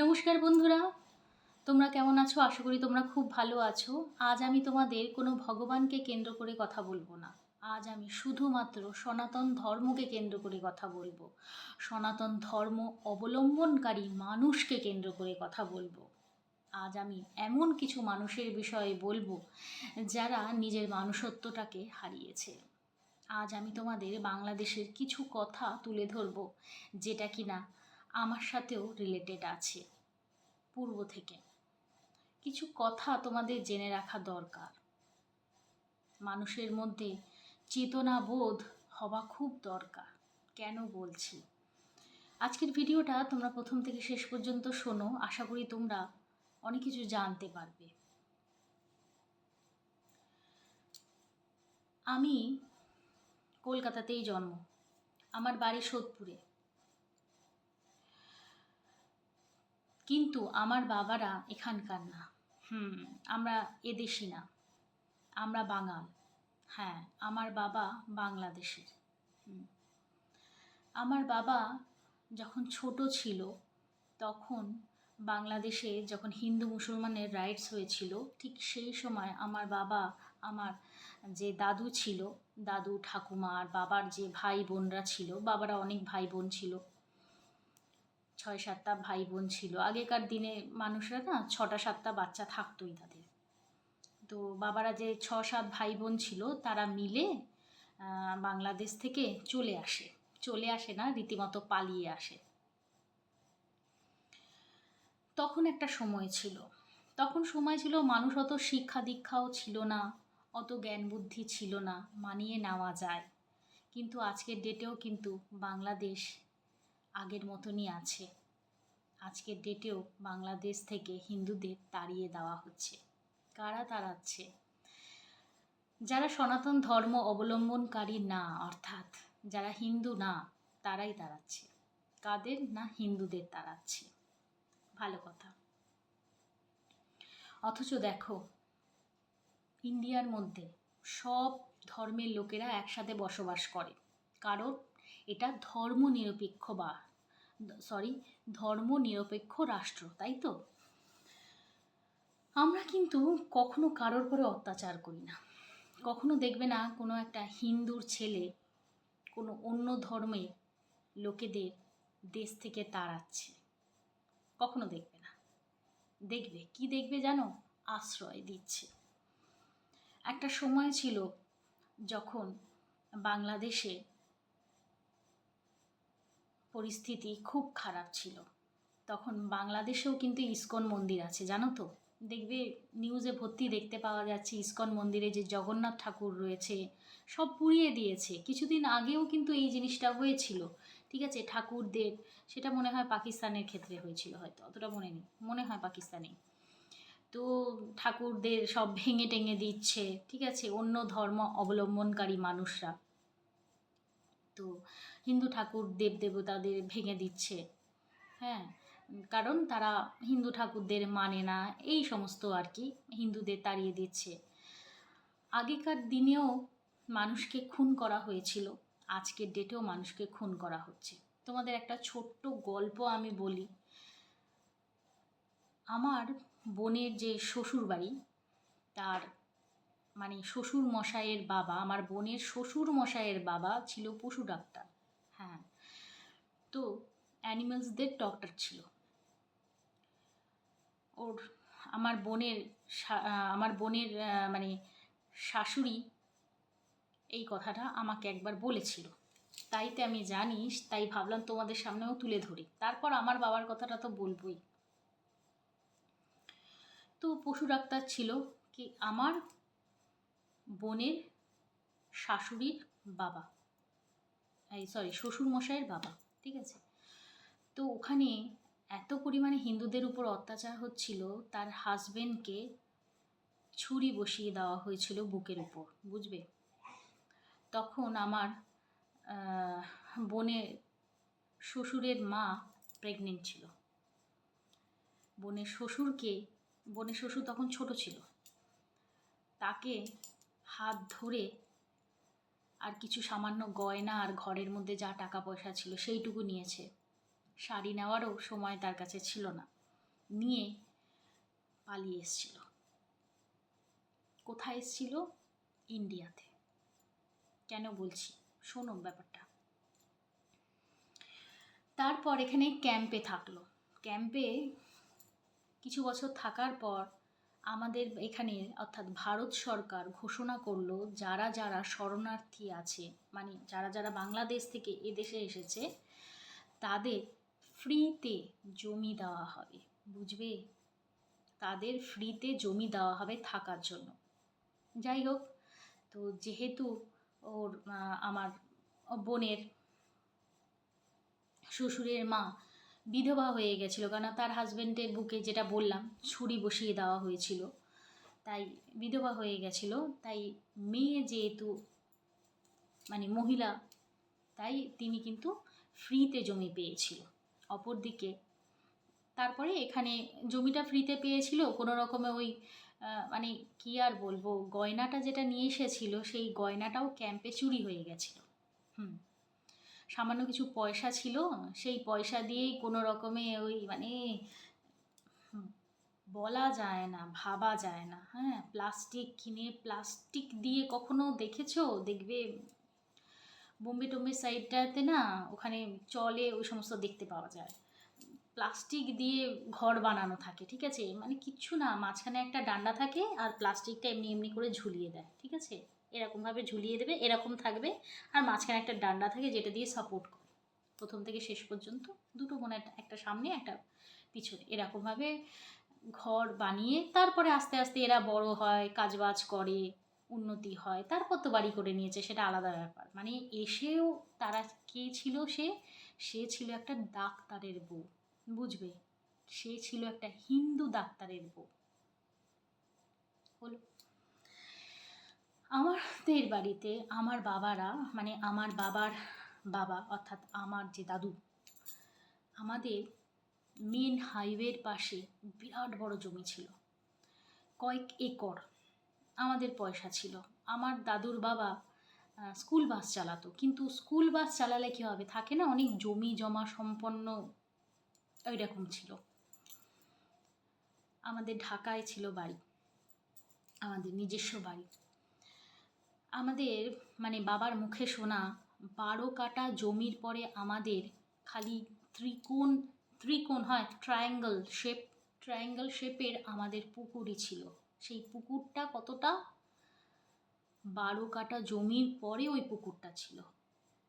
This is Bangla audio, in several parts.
নমস্কার বন্ধুরা, তোমরা কেমন আছো? আশা করি তোমরা খুব ভালো আছো। আজ আমি তোমাদের কোনো ভগবানকে কেন্দ্র করে কথা বলবো না। আজ আমি শুধুমাত্র সনাতন ধর্মকে কেন্দ্র করে কথা বলবো। সনাতন ধর্ম অবলম্বনকারী মানুষকে কেন্দ্র করে কথা বলবো। আজ আমি এমন কিছু মানুষের বিষয়ে বলবো যারা নিজের মানুষত্বটাকে হারিয়েছে। আজ আমি তোমাদের বাংলাদেশের কিছু কথা তুলে ধরবো যেটা কিনা আমার সাথেও রিলেটেড আছে। পূর্ব থেকে কিছু কথা তোমাদের জেনে রাখা দরকার। মানুষের মধ্যে চেতনাবোধ হওয়া খুব দরকার। কেন বলছি? আজকের ভিডিওটা তোমরা প্রথম থেকে শেষ পর্যন্ত শোনো, আশা করি তোমরা অনেক কিছু জানতে পারবে। আমি কলকাতাতেই জন্ম, আমার বাড়ি সোদপুরে, কিন্তু আমার বাবারা এখানকার না। আমরা এদেশি না, আমরা বাঙাল। হ্যাঁ, আমার বাবা বাংলাদেশের। আমার বাবা যখন ছোট ছিল তখন বাংলাদেশে যখন হিন্দু মুসলমানের রাইটস হয়েছিল, ঠিক সেই সময় আমার বাবা, আমার যে দাদু ছিল, দাদু ঠাকুমা আর বাবার যে ভাই বোনরা ছিল, বাবারা অনেক ভাই বোন ছিল, 6-7টা ভাই বোন ছিল। আগেকার দিনে মানুষরা না 6টা-7টা বাচ্চা থাকতোই তাদের। তো বাবারা যে 6-7 ভাই বোন ছিল তারা মিলে বাংলাদেশ থেকে চলে আসে না, রীতিমতো পালিয়ে আসে। তখন একটা সময় ছিল, মানুষ অত শিক্ষা দীক্ষাও ছিল না, অত জ্ঞান বুদ্ধি ছিল না, মানিয়ে নেওয়া যায়। কিন্তু আজকের ডেটেও কিন্তু বাংলাদেশ আগের মতনই আছে। আজকের ডেটেও বাংলাদেশ থেকে হিন্দুদের তাড়িয়ে দেওয়া হচ্ছে। কারা তাড়াচ্ছে? যারা সনাতন ধর্ম অবলম্বনকারী না, অর্থাৎ যারা হিন্দু না, তারাই তাড়াচ্ছে। কাদের? না, হিন্দুদের তাড়াচ্ছে। ভালো কথা। অথচ দেখো, ইন্ডিয়ার মধ্যে সব ধর্মের লোকেরা একসাথে বসবাস করে, কারণ এটা ধর্মনিরপেক্ষ রাষ্ট্র, তাই তো? আমরা কিন্তু কখনো কারোর পরে অত্যাচার করি না। কখনো দেখবে না কোনো একটা হিন্দুর ছেলে কোনো অন্য ধর্মের লোকেদের দেশ থেকে তাড়াচ্ছে, কখনো দেখবে না। দেখবে কি দেখবে জানো? আশ্রয় দিচ্ছে। একটা সময় ছিল যখন বাংলাদেশে পরিস্থিতি খুব খারাপ ছিল, তখন বাংলাদেশেও কিন্তু ইসকন মন্দির আছে, জানো তো? দেখবে নিউজে ভর্তি দেখতে পাওয়া যাচ্ছে ইসকন মন্দিরে যে জগন্নাথ ঠাকুর রয়েছে সব পুড়িয়ে দিয়েছে। কিছুদিন আগেও কিন্তু এই জিনিসটা হয়েছিল, ঠিক আছে? ঠাকুরদের, সেটা মনে হয় পাকিস্তানের ক্ষেত্রে হয়েছিল, হয়তো অতটা মনে নেই, মনে হয় পাকিস্তানে। তো ঠাকুরদের সব ভেঙে টেঙে দিচ্ছে, ঠিক আছে, অন্য ধর্ম অবলম্বনকারী মানুষরা। তো হিন্দু ঠাকুর দেবদেবতাদের ভেঙে দিচ্ছে, হ্যাঁ, কারণ তারা হিন্দু ঠাকুরদের মানে না, এই সমস্ত আর কি, হিন্দুদের তাড়িয়ে দিচ্ছে। আগেকার দিনেও মানুষকে খুন করা হয়েছিল, আজকের ডেটেও মানুষকে খুন করা হচ্ছে। তোমাদের একটা ছোট্ট গল্প আমি বলি। আমার বোনের যে শ্বশুর বাড়ি, তার মানে শ্বশুর মশাইয়ের বাবা, আমার বোনের শ্বশুর মশাইয়ের বাবা ছিল পশু ডাক্তার। হ্যাঁ, তো অ্যানিমালসদের ডক্টর ছিল ওর। আমার বোনের আমার বোনের মানে শাশুড়ি এই কথাটা আমাকে একবার বলেছিল, তাইতে আমি জানিস, তাই ভাবলাম তোমাদের সামনেও তুলে ধরি। তারপর আমার বাবার কথাটা তো বলবই। তো পশু ডাক্তার ছিল কি আমার বোনের শাশুড়ির বাবা, শ্বশুর মশাইয়ের বাবা, ঠিক আছে? তো ওখানে এত পরিমাণে হিন্দুদের উপর অত্যাচার হচ্ছিল, তার হাজবেন্ডকে ছুরি বসিয়ে দেওয়া হয়েছিল বুকের উপর, বুঝবে? তখন আমার বোনের শ্বশুরের মা প্রেগনেন্ট ছিল। বোনের শ্বশুর তখন ছোট ছিল, তাকে হাত ধরে আর কিছু সামান্য গয়না আর ঘরের মধ্যে যা টাকা পয়সা ছিল সেইটুকু নিয়েছে। শাড়ি নেওয়ারও সময় তার কাছে ছিল না। নিয়ে পালিয়ে এসেছিল। কোথায় এসেছিল? ইন্ডিয়াতে। কেন বলছি শোনো ব্যাপারটা। তারপর এখানে ক্যাম্পে থাকলো। ক্যাম্পে কিছু বছর থাকার পর আমাদের এখানে অর্থাৎ ভারত সরকার ঘোষণা করলো যারা যারা শরণার্থী আছে, মানে যারা যারা বাংলাদেশ থেকে এদেশে এসেছে, তাদের ফ্রিতে জমি দেওয়া হবে। বুঝবে? তাদের ফ্রিতে জমি দেওয়া হবে থাকার জন্য। যাই হোক, তো যেহেতু ওর আমার বোনের শ্বশুরের মা বিধবা হয়ে গেছিলো, কারণ তার হাজব্যান্ডের বুকে, যেটা বললাম, ছুরি বসিয়ে দেওয়া হয়েছিল, তাই বিধবা হয়ে গেছিলো। তাই মেয়ে যেহেতু মানে মহিলা, তাই তিনি কিন্তু ফ্রিতে জমি পেয়েছিল। অপরদিকে তারপরে এখানে জমিটা ফ্রিতে পেয়েছিল কোনো রকমে। ওই মানে কি আর বলবো, গয়নাটা যেটা নিয়ে এসেছিল সেই গয়নাটাও ক্যাম্পে চুরি হয়ে গেছিলো। সামান্য কিছু পয়সা ছিল, সেই পয়সা দিয়েই কোনো রকমে ওই মানে বলা যায় না, ভাবা যায় না। হ্যাঁ, প্লাস্টিক কিনে, প্লাস্টিক দিয়ে কখনো দেখেছো? দেখবে বোম্বে টোম্বে সাইডটাতে না, ওখানে চলে ওই সমস্ত দেখতে পাওয়া যায়। প্লাস্টিক দিয়ে ঘর বানানো থাকে, ঠিক আছে? মানে কিচ্ছু না, মাঝখানে একটা ডান্ডা থাকে আর প্লাস্টিকটা এমনি এমনি করে ঝুলিয়ে দেয়, ঠিক আছে? এরকমভাবে ঝুলিয়ে দেবে, এরকম থাকবে, আর মাঝখানে একটা ডান্ডা থাকে যেটা দিয়ে সাপোর্ট করে প্রথম থেকে শেষ পর্যন্ত, দুটো মনে একটা সামনে একটা পিছনে, এরকমভাবে ঘর বানিয়ে তারপরে আস্তে আস্তে এরা বড় হয়, কাজবাজ করে, উন্নতি হয়, তারপর তো বাড়ি করে নিয়েছে, সেটা আলাদা ব্যাপার। মানে এসেও তারা কে ছিল? সে ছিল একটা ডাক্তারের বউ। বুঝবে? সে ছিল একটা হিন্দু ডাক্তারের বউ। হলো আমাদের বাড়িতে আমার বাবারা, মানে আমার বাবার বাবা অর্থাৎ আমার যে দাদু, আমাদের মেন হাইওয়ের পাশে বিরাট বড় জমি ছিল, কয়েক একর। আমাদের পয়সা ছিল। আমার দাদুর বাবা স্কুল বাস চালাতো, কিন্তু স্কুল বাস চালালে কী হবে, থাকে না অনেক জমি জমা সম্পন্ন, ওই রকম ছিল। আমাদের ঢাকায় ছিল বাড়ি, আমাদের নিজস্ব বাড়ি। আমাদের মানে বাবার মুখে শোনা, 12 কাঠা জমির পরে আমাদের খালি ত্রিকোণ ত্রিকোণ হয়, ট্রায়াঙ্গেল শেপের আমাদের পুকুরই ছিল। সেই পুকুরটা কতটা? 12 কাঠা জমির পরে ওই পুকুরটা ছিল।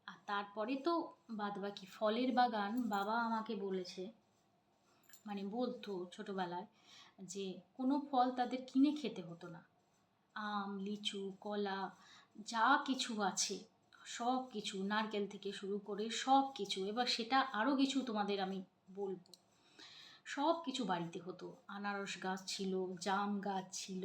আর তারপরে তো বাদবাকি ফলের বাগান। বাবা আমাকে বলেছে, মানে বলতো ছোটোবেলায়, যে কোনো ফল তাদের কিনে খেতে হতো না। আম, লিচু, কলা, যা কিছু আছে সব কিছু, নারকেল থেকে শুরু করে সব কিছু, এবার সেটা আরও কিছু তোমাদের আমি বলবো, সব কিছু বাড়িতে হতো। আনারস গাছ ছিল, জাম গাছ ছিল,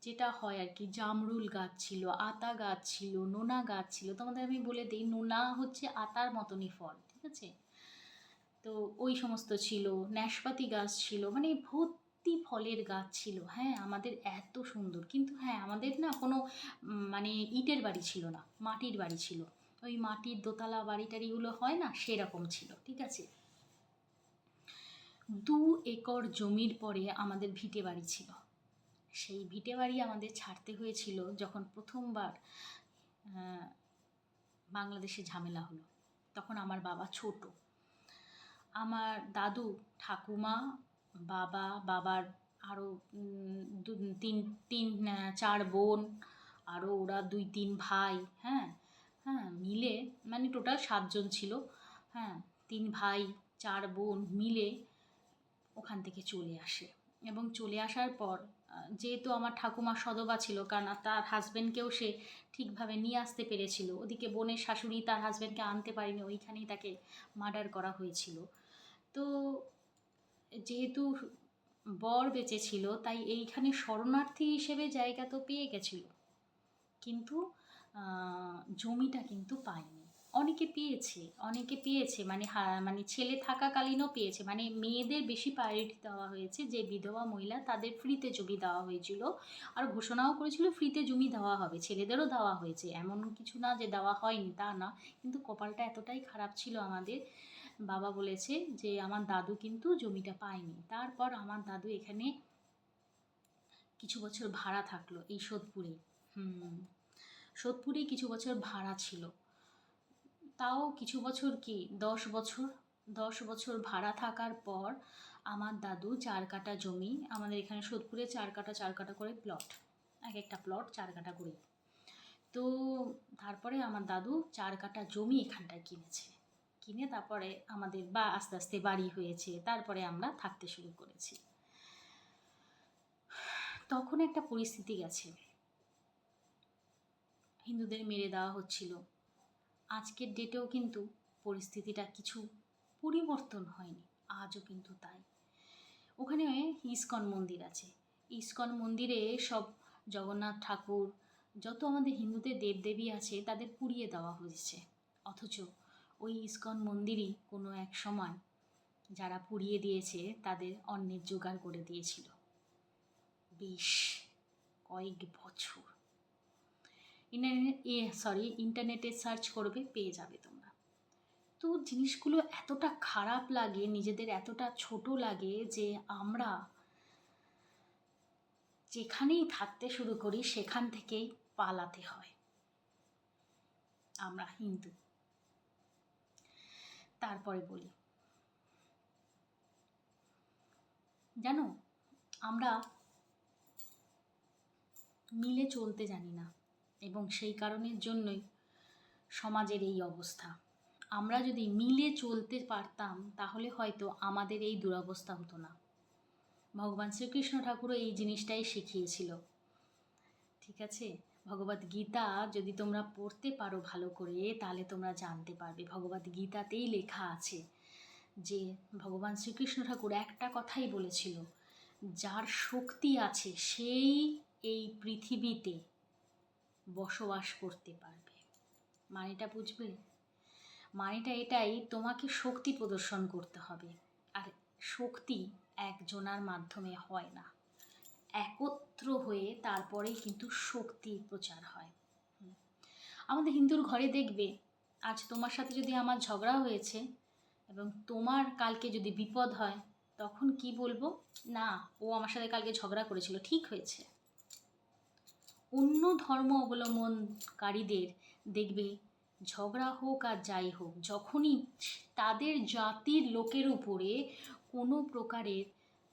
যেটা হয় আর কি, জামরুল গাছ ছিল, আতা গাছ ছিল, নোনা গাছ ছিল। তোমাদের আমি বলে দিই, নোনা হচ্ছে আতার মতনই ফল, ঠিক আছে? তো ওই সমস্ত ছিল, নাশপাতি গাছ ছিল, মানে ভর্তি ফলের গাছ ছিল। হ্যাঁ, আমাদের এত সুন্দর। কিন্তু হ্যাঁ, আমাদের না কোনো মানে ইটের বাড়ি ছিল না, মাটির বাড়ি ছিল। ওই মাটির দোতলা বাড়ি টাড়িগুলো হয় না, সেরকম ছিল, ঠিক আছে? 2 একর জমির পরে আমাদের ভিটে বাড়ি ছিল। সেই ভিটে বাড়ি আমাদের ছাড়তে হয়েছিল যখন প্রথমবার বাংলাদেশে ঝামেলা হলো। তখন আমার বাবা ছোট। আমার দাদু, ঠাকুমা, বাবা, বাবার আরও তিন 4 বোন, আরও ওরা 2-3 ভাই, হ্যাঁ হ্যাঁ মিলে, মানে টোটাল 7 জন ছিল। হ্যাঁ, 3 ভাই 4 বোন মিলে ওখান থেকে চলে আসে। এবং চলে আসার পর যেহেতু আমার ঠাকুমা সধবা ছিল, কারণ তার হাজব্যান্ডকেও সে ঠিকভাবে নিয়ে আসতে পেরেছিল, ওদিকে বোনের শাশুড়ি তার হাজব্যান্ডকে আনতে পারেনি, ওইখানেই তাকে মার্ডার করা হয়েছিল। তো যেহেতু বর বেঁচে ছিল, তাই এইখানে শরণার্থী হিসেবে জায়গা তো পেয়ে গেছিল, কিন্তু জমিটা কিন্তু পায়নি। অনেকে পেয়েছে, মানে মানে ছেলে থাকাকালীনও পেয়েছে। মানে মেয়েদের বেশি প্রায়োরিটি দেওয়া হয়েছে, যে বিধবা মহিলা তাদের ফ্রিতে জমি দেওয়া হয়েছিল, আর ঘোষণাও করেছিল ফ্রিতে জমি দেওয়া হবে, ছেলেদেরও দেওয়া হয়েছে, এমন কিছু না যে দেওয়া হয়নি, তা না। কিন্তু কপালটা এতটাই খারাপ ছিল আমাদের, বাবা বলেছে যে আমার দাদু কিন্তু জমিটা পায়নি। তারপর আমার দাদু এখানে কিছু বছর ভাড়া থাকলো এই সোদপুরে। সোদপুরে কিছু বছর ভাড়া ছিল। তাও কিছু বছর কি 10 বছর, 10 বছর ভাড়া থাকার পর আমার দাদু 4 কাঠা জমি, আমাদের এখানে সোদপুরে 4 কাঠা করে প্লট, এক একটা প্লট 4 কাঠা করে। তো তারপরে আমার দাদু 4 কাঠা জমি এখানটায় কিনেছে, কিনে তারপরে আমাদের আস্তে আস্তে বাড়ি হয়েছে, তারপরে আমরা থাকতে শুরু করেছি। তখন একটা পরিস্থিতি গেছে, হিন্দুদের মেরে দেওয়া হচ্ছিল। আজকের ডেটেও কিন্তু পরিস্থিতিটা কিছু পরিবর্তন হয়নি, আজও কিন্তু তাই। ওখানে ইস্কন মন্দির আছে, ইস্কন মন্দিরে সব জগন্নাথ ঠাকুর, যত আমাদের হিন্দুদের দেবদেবী আছে তাদের পুড়িয়ে দেওয়া হয়েছে। অথচ ওই ইস্কন মন্দিরই কোনো এক সময় যারা পুড়িয়ে দিয়েছে তাদের অন্নের জোগাড় করে দিয়েছিল বেশ কয়েক বছর। ইন্টারনেটে সার্চ করবে, পেয়ে যাবে তোমরা। তো জিনিসগুলো এতটা খারাপ লাগে, নিজেদের এতটা ছোট লাগে যে আমরা যেখানেই থাকতে শুরু করি সেখান থেকেই পালাতে হয়। আমরা হিন্দু। তারপরে বলি, জানো আমরা মিলে চলতে জানি না, এবং সেই কারণের জন্যই সমাজের এই অবস্থা। আমরা যদি মিলে চলতে পারতাম তাহলে হয়তো আমাদের এই দুরবস্থা হতো না। ভগবান শ্রীকৃষ্ণ ঠাকুরও এই জিনিসটাই শিখিয়েছিল, ঠিক আছে? ভগবদ গীতা যদি তোমরা পড়তে পারো ভালো করে তাহলে তোমরা জানতে পারবে। ভগবদ গীতাতেই লেখা আছে যে ভগবান শ্রীকৃষ্ণ ঠাকুর একটা কথাই বলেছিল, যার শক্তি আছে সেই এই পৃথিবীতে বসবাস করতে পারবে। মানেটা বুঝবে? মানেটা এটাই, তোমাকে শক্তি প্রদর্শন করতে হবে। আর শক্তি একজনার মাধ্যমে হয় না, একত্র হয়ে তারপরেই কিন্তু শক্তির প্রচার হয়। আমাদের হিন্দুর ঘরে দেখবে, আজ তোমার সাথে যদি আমার ঝগড়া হয়েছে এবং তোমার কালকে যদি বিপদ হয়, তখন কি বলবো? না, ও আমার সাথে কালকে ঝগড়া করেছিল, ঠিক হয়েছে। অন্য ধর্ম অবলম্বনকারীদের দেখবে ঝগড়া হোক আর যাই হোক, যখনই তাদের জাতির লোকের উপরে কোনো প্রকারের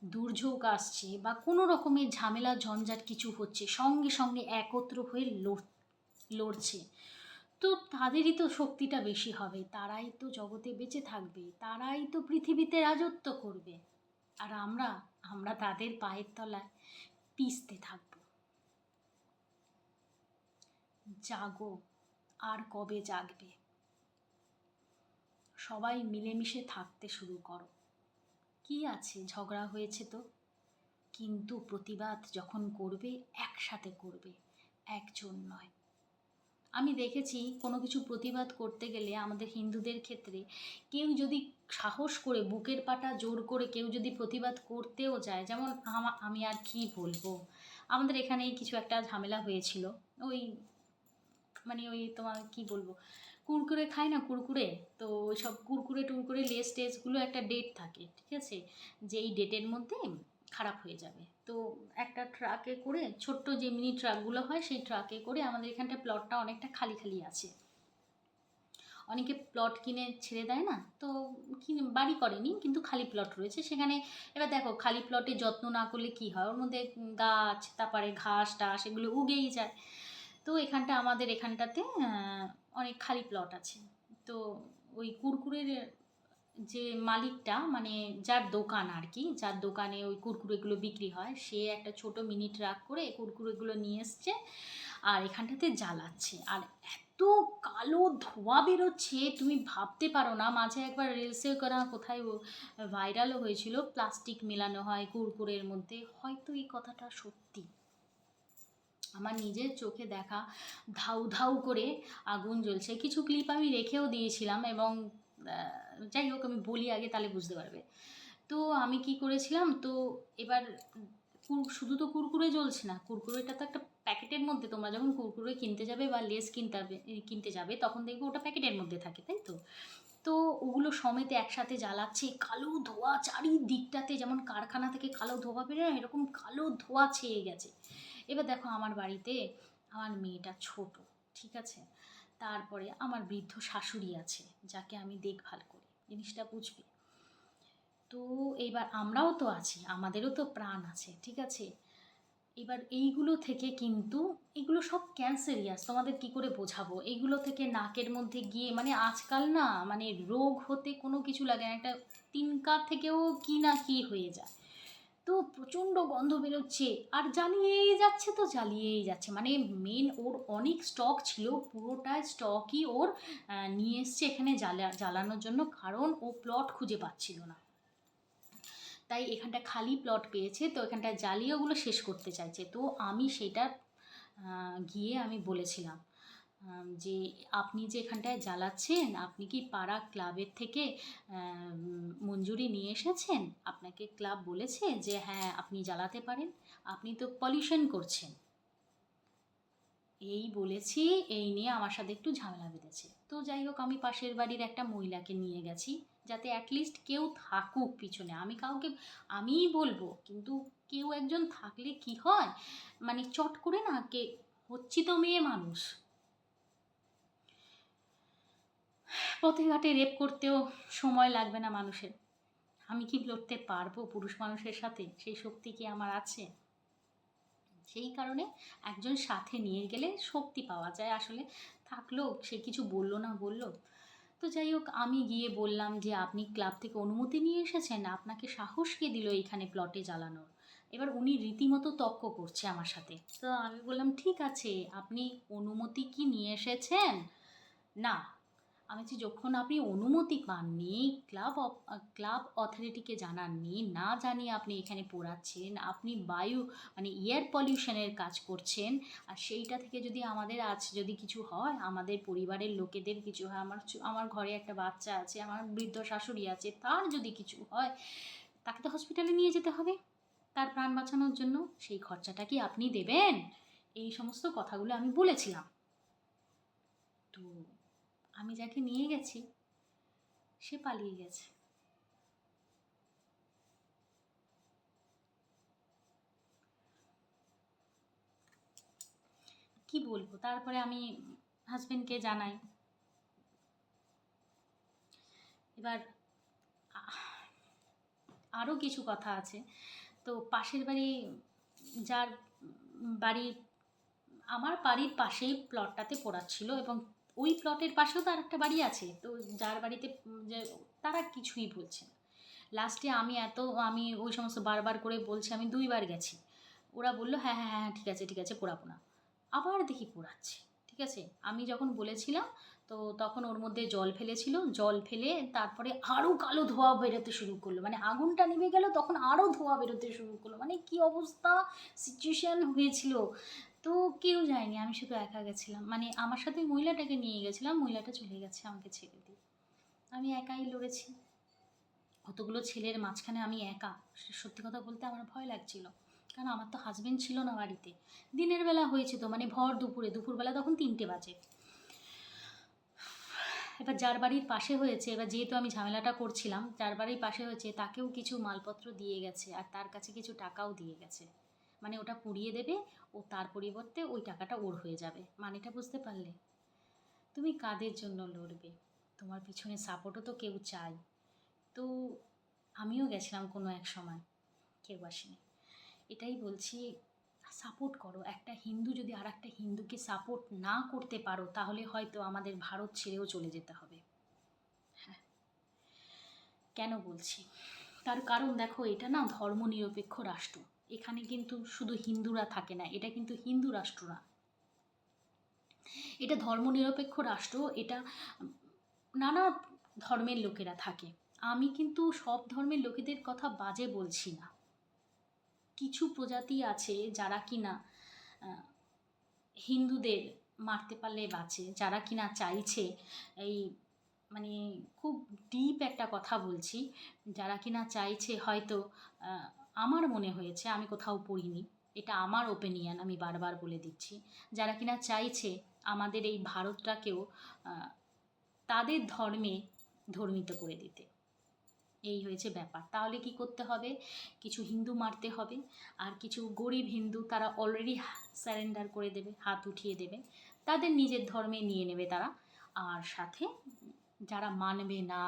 দুর্যোগ আসছে বা কোনো রকমের ঝামেলা ঝঞ্ঝাট কিছু হচ্ছে, সঙ্গে সঙ্গে একত্র হয়ে লড়ছে। তো তাদেরই তো শক্তিটা বেশি হবে, তারাই তো জগতে বেঁচে থাকবে, তারাই তো পৃথিবীতে রাজত্ব করবে। আর আমরা তাদের পায়ের তলায় পিষতে থাকব। জাগো, আর কবে জাগবে? সবাই মিলেমিশে থাকতে শুরু করো। কি আছে, ঝগড়া হয়েছে তো, কিন্তু প্রতিবাদ যখন করবে একসাথে করবে, একজন নয়। আমি দেখেছি কোনো কিছু প্রতিবাদ করতে গেলে আমাদের হিন্দুদের ক্ষেত্রে কেউ যদি সাহস করে বুকের পাটা জোর করে কেউ যদি প্রতিবাদ করতেও যায়, যেমন আমি আর কি বলবো, আমাদের এখানেই কিছু একটা ঝামেলা হয়েছিল, ওই ওই তোমার কি বলবো, কুরকুরে খায় না, কুরকুরে, তো ওই সব কুরকুরে টুরকুরে লেস টেসগুলো একটা ডেট থাকে, ঠিক আছে, যে এই ডেটের মধ্যে খারাপ হয়ে যাবে। তো একটা ট্রাকে করে, ছোট্ট যে মিনি ট্রাকগুলো হয় সেই ট্রাকে করে, আমাদের এখানটা প্লটটা অনেকটা খালি খালি আছে, অনেকে প্লট কিনে ছেড়ে দেয় না, তো কিনে বাড়ি করেনি কিন্তু খালি প্লট রয়েছে সেখানে। এবার দেখো, খালি প্লটে যত্ন না করলে কি হয়, ওর মধ্যে গাছ, তারপরে ঘাস টাস এগুলো উগেই যায়। তো আমাদের এখানটাতে অনেক খালি প্লট আছে। তো ওই কুরকুরের যে মালিকটা, যার দোকান আর কি, যার দোকানে ওই কুরকুরেগুলো বিক্রি হয়, সে একটা ছোট মিনি ট্রাক করে কুরকুরেগুলো নিয়ে এসছে আর এখানটাতে জ্বালাচ্ছে। আর এত কালো ধোঁয়া বেরোচ্ছে তুমি ভাবতে পারো না। মাঝে একবার রিলসে করা কোথায় ভাইরালও হয়েছিল, প্লাস্টিক মেলানো হয় কুরকুরের মধ্যে। হয়তো এই কথাটা সত্যি, আমার নিজের চোখে দেখা, ধাউ ধাউ করে আগুন জ্বলছে। কিছু ক্লিপ আমি রেখেও দিয়েছিলাম, এবং যাই হোক আমি বলি আগে, তাহলে বুঝতে পারবে। তো আমি কি করেছিলাম, তো এবার শুধু তো কুরকুরে জ্বলছে না, কুরকুরেটা তো একটা প্যাকেটের মধ্যে, তোমরা যখন কুরকুরে কিনতে যাবে বা লেস কিনতে যাবে তখন দেখবে ওটা প্যাকেটের মধ্যে থাকে, তাই তো? তো ওগুলো সমেতে একসাথে জ্বালাচ্ছে, কালো ধোঁয়া চারিদিকটাতে, যেমন কারখানা থেকে কালো ধোঁয়া বেরোয় এরকম কালো ধোঁয়া ছেয়ে গেছে। এবার দেখো আমার বাড়িতে আমার মেয়েটা ছোট, ঠিক আছে, তারপরে আমার বৃদ্ধ শাশুড়ি আছে যাকে আমি দেখভাল করি, জিনিসটা বুঝবে। তো এইবার আমরাও তো আছি, আমাদেরও তো প্রাণ আছে, ঠিক আছে। এবার এইগুলো থেকে কিন্তু, এগুলো সব ক্যান্সারিয়াস, তোমাদের কি করে বোঝাবো, এইগুলো থেকে নাকের মধ্যে গিয়ে, মানে আজকাল না মানে রোগ হতে কোনো কিছু লাগে না, একটা তিনকা থেকেও কি না কি হয়ে যায়। তো প্রচণ্ড গন্ধ বেরোচ্ছে আর জ্বালিয়েই যাচ্ছে, তো জ্বালিয়েই যাচ্ছে, মানে মেন ওর অনেক স্টক ছিল, পুরোটা স্টকই ওর নিয়ে এসছে এখানে জ্বালানোর জন্য, কারণ ও প্লট খুঁজে পাচ্ছিল না, তাই এখানটা খালি প্লট পেয়েছে, তো এখানটায় জ্বালিয়ে ওগুলো শেষ করতে চাইছে। তো আমি সেটা গিয়ে আমি বলেছিলাম যে আপনি যে এখানটায় জ্বালাচ্ছেন, আপনি কি পাড়া ক্লাবের থেকে মঞ্জুরি নিয়ে এসেছেন? আপনাকে ক্লাব বলেছে যে হ্যাঁ আপনি জ্বালাতে পারেন? আপনি তো পলিউশন করছেন। এই বলেছি, এই নিয়ে আমার সাথে একটু ঝামেলা বেঁধেছে। তো যাই হোক, আমি পাশের বাড়ির একটা মহিলাকে নিয়ে গেছি, যাতে অ্যাটলিস্ট কেউ থাকুক পিছনে, আমি কাউকে আমিই বলবো, কিন্তু কেউ একজন থাকলে কি হয়, মানে চট করে না, কে হচ্ছি তো মেয়ে মানুষ, পথে ঘাটে রেপ করতেও সময় লাগবে না মানুষের। আমি কি লড়তে পারবো পুরুষ মানুষের সাথে? সেই শক্তি কি আমার আছে? সেই কারণে একজন সাথে নিয়ে গেলে শক্তি পাওয়া যায় আসলে। থাকলো, সে কিছু বললো না বললো। তো যাই হোক, আমি গিয়ে বললাম যে আপনি ক্লাব থেকে অনুমতি নিয়ে এসেছেন, আপনাকে সাহস কে দিল এইখানে প্লটে জ্বালানোর? এবার উনি রীতিমতো তর্ক করছে আমার সাথে। তো আমি বললাম ঠিক আছে, আপনি অনুমতি কি নিয়ে এসেছেন? না। আমি বলছি যখন আপনি অনুমতি পাননি, ক্লাব অথরিটিকে জানাননি, না জানিয়ে আপনি এখানে পোড়াচ্ছেন, আপনি বায়ু মানে এয়ার পলিউশনের কাজ করছেন, আর সেইটা থেকে যদি আমাদের আজ যদি কিছু হয়, আমাদের পরিবারের লোকেদের কিছু হয়, আমার ঘরে একটা বাচ্চা আছে, আমার বৃদ্ধ শাশুড়ি আছে, তার যদি কিছু হয়, তাকে তো হসপিটালে নিয়ে যেতে হবে তার প্রাণ বাঁচানোর জন্য, সেই খরচাটা কি আপনি দেবেন? এই সমস্ত কথাগুলো আমি বলেছিলাম। তো আমি যাকে নিয়ে গেছি সে পালিয়ে গেছে। কি বলবো, তারপরে আমি হাজবেন্ডকে জানাই। এবার আরও কিছু কথা আছে। তো পাশের বাড়ি, যার বাড়ি আমার বাড়ির পাশেই প্লটটাতে পোড়াচ্ছিল, এবং ওই প্লটের পাশেও তো আর একটা বাড়ি আছে, তো যার বাড়িতে যে তারা কিছুই বলছে না। লাস্টে আমি ওই সমস্ত বারবার করে বলছি, আমি 2বার গেছি। ওরা বললো হ্যাঁ হ্যাঁ হ্যাঁ ঠিক আছে ঠিক আছে, পোড়াবো না। আবার দেখি পোড়াচ্ছে, ঠিক আছে। আমি যখন বলেছিলাম, তো তখন ওর মধ্যে জল ফেলেছিল, জল ফেলে তারপরে আরও কালো ধোঁয়া বেরোতে শুরু করলো, মানে আগুনটা নিভে গেল তখন আরও ধোঁয়া বেরোতে শুরু করলো, মানে কি অবস্থা, সিচুয়েশান হয়েছিল। তো কেউ যায়নি, আমি শুধু একা গেছিলাম, মানে আমার সাথে ওই মহিলাটাকে নিয়ে গেছিলাম, মহিলাটা চলে গেছে আমাকে ছেড়ে দিয়ে, আমি একাই লড়েছি কতগুলো ছেলের মাঝখানে, আমি একা। সত্যি কথা বলতে আমার ভয় লাগছিল, কারণ আমার তো হাজবেন্ড ছিল না বাড়িতে। দিনের বেলা হয়েছে তো, মানে ভর দুপুরে, দুপুরবেলা তখন 3টে বাজে। এবার যার বাড়ির পাশে হয়েছে, এবার যেহেতু আমি ঝামেলাটা করছিলাম, যার বাড়ির পাশে হয়েছে তাকেও কিছু মালপত্র দিয়ে গেছে, আর তার কাছে কিছু টাকাও দিয়ে গেছে, মানে ওটা পুড়িয়ে দেবে, ও তার পরিবর্তে ওই টাকাটা ওর হয়ে যাবে, মানেটা বুঝতে পারলে? তুমি কাদের জন্য লড়বে? তোমার পিছনে সাপোর্টও তো কেউ চাই। তো আমিও গেছিলাম কোনো এক সময়, কেউ আসেনি। এটাই বলছি, সাপোর্ট করো। একটা হিন্দু যদি আর একটা হিন্দুকে সাপোর্ট না করতে পারো, তাহলে হয়তো আমাদের ভারত ছেড়েও চলে যেতে হবে। হ্যাঁ, কেন বলছি? তার কারণ দেখো, এটা না ধর্মনিরপেক্ষ রাষ্ট্র, এখানে কিন্তু শুধু হিন্দুরা থাকে না, এটা কিন্তু হিন্দু রাষ্ট্র না, এটা ধর্মনিরপেক্ষ রাষ্ট্র, এটা নানা ধর্মের লোকেরা থাকে। আমি কিন্তু সব ধর্মের লোকেদের কথা বাজে বলছি না, কিছু প্রজাতি আছে যারা কিনা হিন্দুদের মারতে পারলে বাঁচে, যারা কিনা চাইছে এই, মানে খুব ডিপ একটা কথা বলছি, যারা কিনা চাইছে হয়তো, আমার মনে হয়েছে, আমি কোথাও পড়িনি, এটা আমার ওপিনিয়ন, আমি বারবার বলে দিচ্ছি, যারা কিনা চাইছে আমাদের এই ভারতটাকেও তাদের ধর্মে ধর্মিত করে দিতে। এই হয়েছে ব্যাপার। তাহলে কি করতে হবে? কিছু হিন্দু মারতে হবে, আর কিছু গরিব হিন্দু তারা অলরেডি স্যারেন্ডার করে দেবে, হাত উঠিয়ে দেবে, তাদের নিজের ধর্মে নিয়ে নেবে তারা। আর সাথে যারা মানবে না,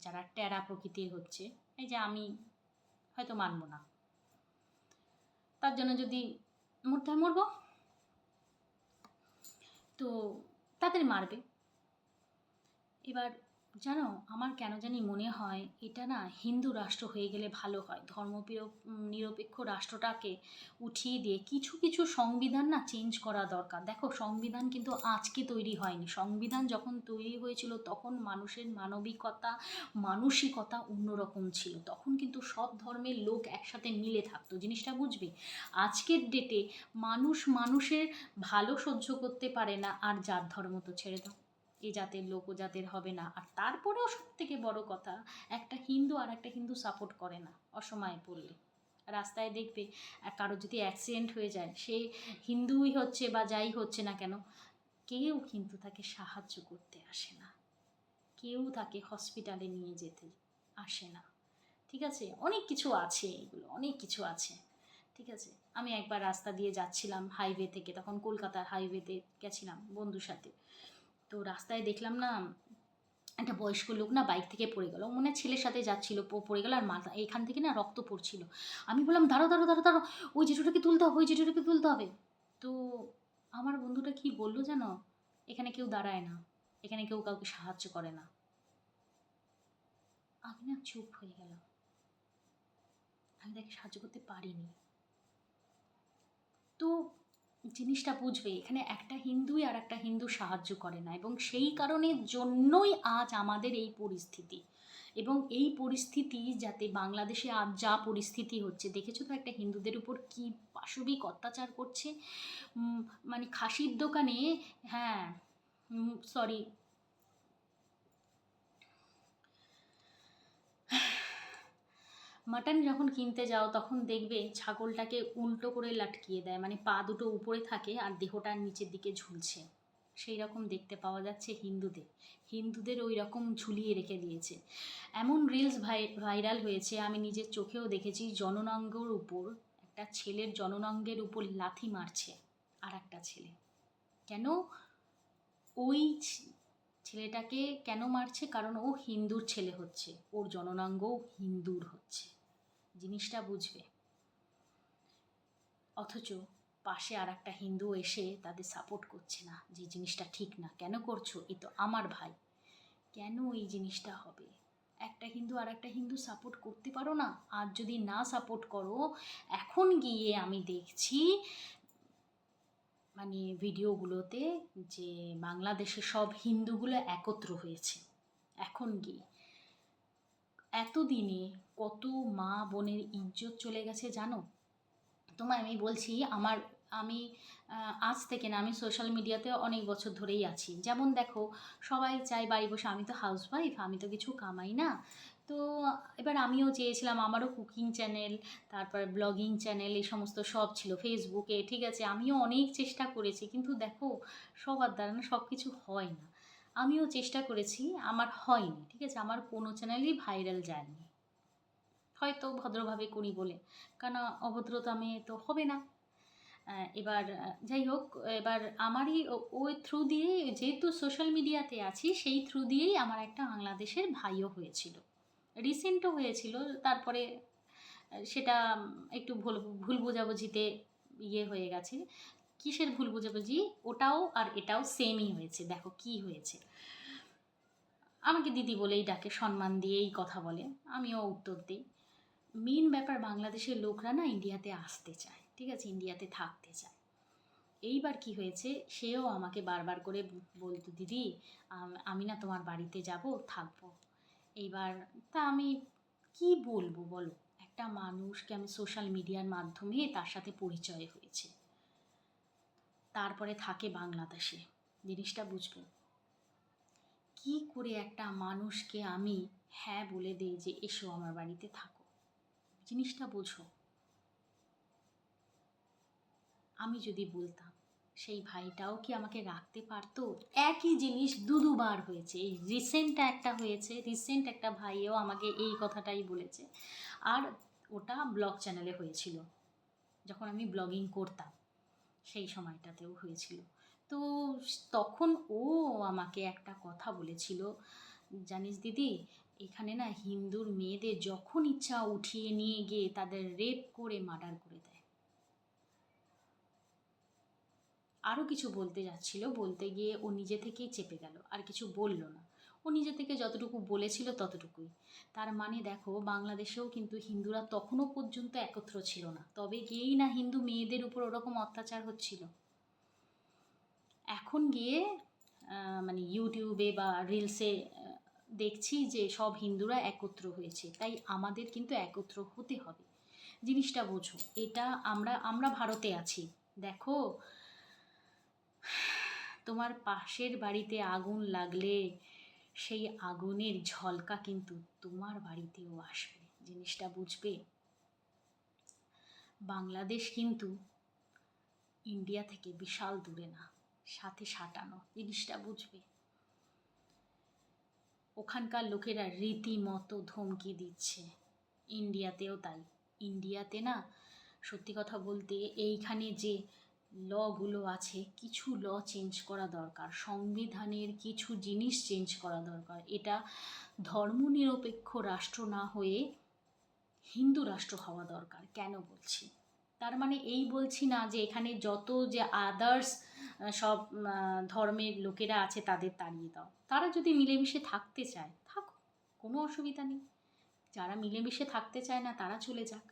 যারা টেরা প্রকৃতির হচ্ছে, এই যে আমি হয়তো মানব না, তার জন্য যদি মরতে হয় মরবো, তো তাদের মারবে। এবার জানো, আমার কেন জানি মনে হয় এটা না হিন্দু রাষ্ট্র হয়ে গেলে ভালো হয়। নিরপেক্ষ রাষ্ট্রটাকে উঠিয়ে দিয়ে কিছু কিছু সংবিধান না চেঞ্জ করা দরকার। দেখো, সংবিধান কিন্তু আজকে তৈরি হয়নি। সংবিধান যখন তৈরি হয়েছিল তখন মানুষের মানবিকতা, মানসিকতা অন্যরকম ছিল। তখন কিন্তু সব ধর্মের লোক একসাথে মিলে থাকতো, জিনিসটা বুঝবে। আজকের ডেটে মানুষের ভালো সহ্য করতে পারে না, আর যার ধর্ম তো ছেড়ে দাও, এ জাতের লোক ও জাতের হবে না। আর তারপরেও সব থেকে বড় কথা, একটা হিন্দু আর একটা হিন্দু সাপোর্ট করে না। অসময়ে পড়লে রাস্তায় দেখবে কারো যদি অ্যাক্সিডেন্ট হয়ে যায়, সে হিন্দুই হচ্ছে বা যাই হচ্ছে না কেন, কেউ কিন্তু তাকে সাহায্য করতে আসে না, কেউ তাকে হসপিটালে নিয়ে যেতে আসে না। ঠিক আছে, অনেক কিছু আছে, এগুলো অনেক কিছু আছে। ঠিক আছে, আমি একবার রাস্তা দিয়ে যাচ্ছিলাম হাইওয়ে থেকে, তখন কলকাতার হাইওয়েতে গেছিলাম বন্ধুর সাথে। তো রাস্তায় দেখলাম না একটা বয়স্ক লোক না বাইক থেকে পড়ে গেল, মনে হয় ছেলের সাথে যাচ্ছিল, পড়ে গেল, আর মাথা এখান থেকে না রক্ত পড়ছিল। আমি বললাম দাঁড়ো দাঁড়ো দাঁড়ো দাঁড়ো, ওই জেঠুটাকে তুলতে হবে, ওই জেঠুটাকে তুলতে হবে। তো আমার বন্ধুটা কি বললো জানো? এখানে কেউ দাঁড়ায় না, এখানে কেউ কাউকে সাহায্য করে না। আমি না চুপ হয়ে গেলাম, আমি তাকে সাহায্য করতে পারিনি। তো জিনিসটা বুঝবে, এখানে একটা হিন্দুই আর একটা হিন্দু সাহায্য করে না, এবং সেই কারণের জন্যই আজ আমাদের এই পরিস্থিতি। এবং এই পরিস্থিতি যাতে বাংলাদেশে আজ যা পরিস্থিতি হচ্ছে, দেখেছো তো একটা হিন্দুদের উপর কি পাশবিক অত্যাচার করছে। মানে খাসির দোকানে, হ্যাঁ, সরি, মাটন যখন কিনতে যাও তখন দেখবে ছাগলটাকে উল্টো করে লাটকিয়ে দেয়, মানে পা দুটো উপরে থাকে আর দেহটা নিচের দিকে ঝুলছে। সেই রকম দেখতে পাওয়া যাচ্ছে হিন্দুদের ওই রকম ঝুলিয়ে রেখে দিয়েছে। এমন রিলস ভাইরাল হয়েছে, আমি নিজের চোখেও দেখেছি, জননাঙ্গর উপর একটা ছেলের জননাঙ্গের উপর লাথি মারছে আর একটা ছেলে। কেন? ওই ছেলেটাকে কেন মারছে? কারণ ও হিন্দুর ছেলে হচ্ছে, ওর জননাঙ্গও হিন্দুর হচ্ছে, জিনিসটা বুঝবে। অথচ পাশে আর একটা হিন্দু এসে তাদের সাপোর্ট করছে না, যে জিনিসটা ঠিক না। কেন করছো? এ তো আমার ভাই। কেন এই জিনিসটা হবে? একটা হিন্দু আর একটা হিন্দু সাপোর্ট করতে পারো না? আর যদি না সাপোর্ট করো, এখন গিয়ে আমি দেখছি মানে ভিডিওগুলোতে যে বাংলাদেশে সব হিন্দুগুলো একত্র হয়েছে। এখন গিয়ে এতদিনে কত মা বোনের ইজ্জত চলে গেছে জানো? তোমায় আমি বলছি, আমি আজ থেকে না, আমি সোশ্যাল মিডিয়াতে অনেক বছর ধরেই আছি। যেমন দেখো, সবাই চায় বাড়ি বসে, আমি তো হাউসওয়াইফ, আমি তো কিছু কামাই না। তো এবার আমিও চেয়েছিলাম, আমারও কুকিং চ্যানেল, তারপর ব্লগিং চ্যানেল, এই সমস্ত সব ছিল ফেসবুকে। ঠিক আছে, আমিও অনেক চেষ্টা করেছি, কিন্তু দেখো সবার দ্বারা না সব কিছু হয় না। আমিও চেষ্টা করেছি, আমার হয়নি। ঠিক আছে, আমার কোনো চ্যানেলই ভাইরাল যায়নি, হয়তো ভদ্রভাবে করি বলে, কারণ অভদ্রতা আমি তো হবে না। এবার যাই হোক, এবার আমারই ওই থ্রু দিয়েই, যেহেতু সোশ্যাল মিডিয়াতে আছি, সেই থ্রু দিয়েই আমার একটা বাংলাদেশের ভাইও হয়েছিল, রিসেন্টও হয়েছিল। তারপরে সেটা একটু ভুল ভুল বোঝাবুঝিতে ইয়ে হয়ে গেছে। কিসের ভুল বোঝাবুঝি? ওটাও আর এটাও সেমই হয়েছে। দেখো কি হয়েছে, আমাকে দিদি বলেই ডাকে, সম্মান দিয়েই কথা বলে, আমিও উত্তর দিই। মেন ব্যাপার, বাংলাদেশের লোকরা না ইন্ডিয়াতে আসতে চায়, ঠিক আছে, ইন্ডিয়াতে থাকতে চায়। এইবার কি হয়েছে, সেও আমাকে বারবার করে বলতো, দিদি আমি না তোমার বাড়িতে যাব, থাকবো। এইবার তা আমি কি বলবো বলো? একটা মানুষকে আমি সোশ্যাল মিডিয়ার মাধ্যমে তার সাথে পরিচয় হয়েছে, তারপরে থাকে বাংলাদেশে, জিনিসটা বুঝবে। কি করে একটা মানুষকে আমি হ্যাঁ বলে দিই যে এসো আমার বাড়িতে থাকো, জিনিসটা বোঝো। আমি যদি বলতাম সেই ভাইটাও কি আমাকে রাখতে পারতো? একই জিনিস দুবার হয়েছে। এই রিসেন্ট একটা ভাইও আমাকে এই কথাটাই বলেছে। আর ওটা ব্লগ চ্যানেলে হয়েছিল, যখন আমি ব্লগিং করতাম সেই সময়টাতেও হয়েছিল। তো তখন ও আমাকে একটা কথা বলেছিল, জানিস দিদি, এখানে না হিন্দুর মেয়েদের যখন ইচ্ছা উঠিয়ে নিয়ে গিয়ে তাদের রেপ করে মার্ডার করে দেয়। আরও কিছু বলতে যাচ্ছিল, বলতে গিয়ে ও নিজে থেকেই চেপে গেল, আর কিছু বলল না। ও নিজে থেকে যতটুকু বলেছিল ততটুকুই। তার মানে দেখো, বাংলাদেশেও কিন্তু হিন্দুরা তখনও পর্যন্ত একত্র ছিল না, তবে গিয়েই না হিন্দু মেয়েদের উপর ওরকম অত্যাচার হচ্ছিল। এখন গিয়ে মানে ইউটিউবে বা রিলসে দেখছি যে সব হিন্দুরা একত্র হয়েছে, তাই আমাদের কিন্তু একত্র হতে হবে। জিনিসটা বোঝো, এটা আমরা ভারতে আছি। দেখো, তোমার পাশের বাড়িতে আগুন লাগলে সেই আগুনের ঝলকা কিন্তু তোমার বাড়িতেও আসবে, জিনিসটা বুঝবে। বাংলাদেশ কিন্তু ইন্ডিয়া থেকে বিশাল দূরে না, সাথে সাঁটানো, জিনিসটা বুঝবে। ওখানকার লোকেরা রীতিমতো ধমকি দিচ্ছে, ইন্ডিয়াতেও তাই। ইন্ডিয়াতে না, সত্যি কথা বলতে, এইখানে যে লগুলো আছে, কিছু ল চেঞ্জ করা দরকার, সংবিধানের কিছু জিনিস চেঞ্জ করা দরকার। এটা ধর্মনিরপেক্ষ রাষ্ট্র না হয়ে হিন্দু রাষ্ট্র হওয়া দরকার। কেন বলছি? তার মানে এই বলছি না যে এখানে যত যে আদার্স সব ধর্মের লোকেরা আছে তাদের তাড়িয়ে দাও। তারা যদি মিলেমিশে থাকতে চায়, থাকো, কোনো অসুবিধা নেই। যারা মিলেমিশে থাকতে চায় না তারা চলে যাক,